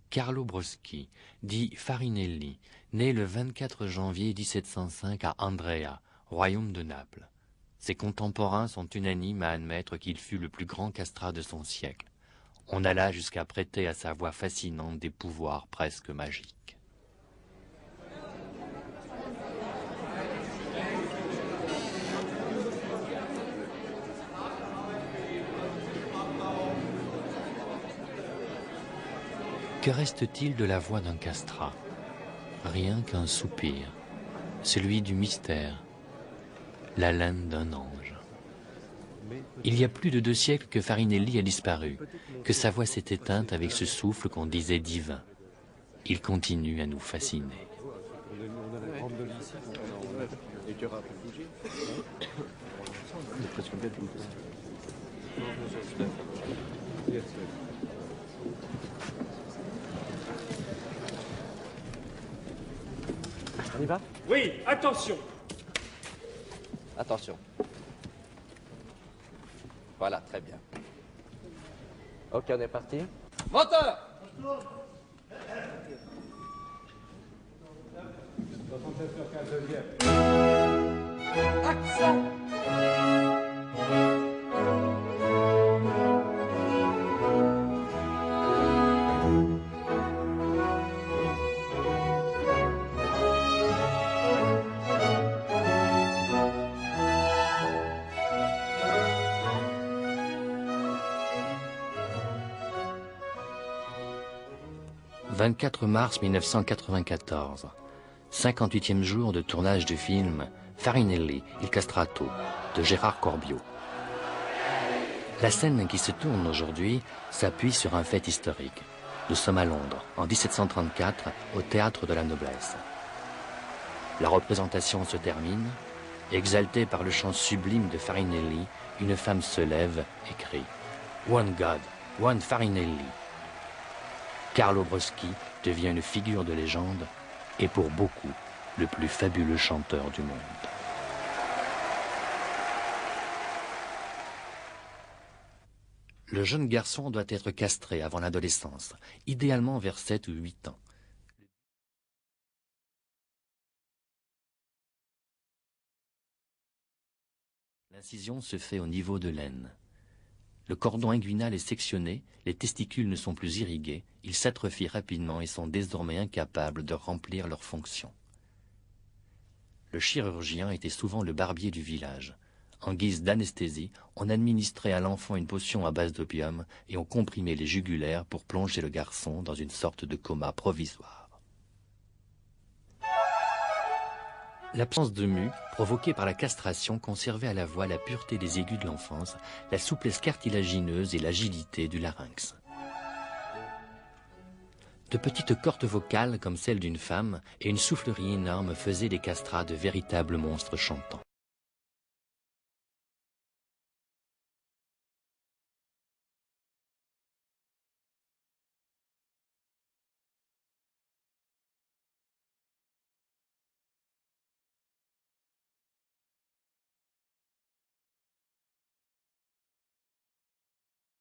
Carlo Broschi, dit Farinelli, né le 24 janvier 1705 à Andrea, royaume de Naples. Ses contemporains sont unanimes à admettre qu'il fut le plus grand castrat de son siècle. On alla jusqu'à prêter à sa voix fascinante des pouvoirs presque magiques. Que reste-t-il de la voix d'un castrat? Rien qu'un soupir, celui du mystère, l'haleine d'un ange. Il y a plus de 2 siècles que Farinelli a disparu, que sa voix s'est éteinte avec ce souffle qu'on disait divin. Il continue à nous fasciner. On y va? Oui, attention! Attention. Voilà, très bien. Ok, on est parti. Moteur! Action! « 24 mars 1994, 58e jour de tournage du film Farinelli, Il Castrato, de Gérard Corbiot. La scène qui se tourne aujourd'hui s'appuie sur un fait historique. Nous sommes à Londres, en 1734, au Théâtre de la Noblesse. La représentation se termine. Exaltée par le chant sublime de Farinelli, une femme se lève et crie « One God, one Farinelli ». Carlo Broschi devient une figure de légende et pour beaucoup le plus fabuleux chanteur du monde. Le jeune garçon doit être castré avant l'adolescence, idéalement vers 7 ou 8 ans. L'incision se fait au niveau de l'aine. Le cordon inguinal est sectionné, les testicules ne sont plus irrigués, ils s'atrophient rapidement et sont désormais incapables de remplir leurs fonctions. Le chirurgien était souvent le barbier du village. En guise d'anesthésie, on administrait à l'enfant une potion à base d'opium et on comprimait les jugulaires pour plonger le garçon dans une sorte de coma provisoire. L'absence de mue, provoquée par la castration, conservait à la voix la pureté des aigus de l'enfance, la souplesse cartilagineuse et l'agilité du larynx. De petites cordes vocales comme celles d'une femme et une soufflerie énorme faisaient des castrats de véritables monstres chantants.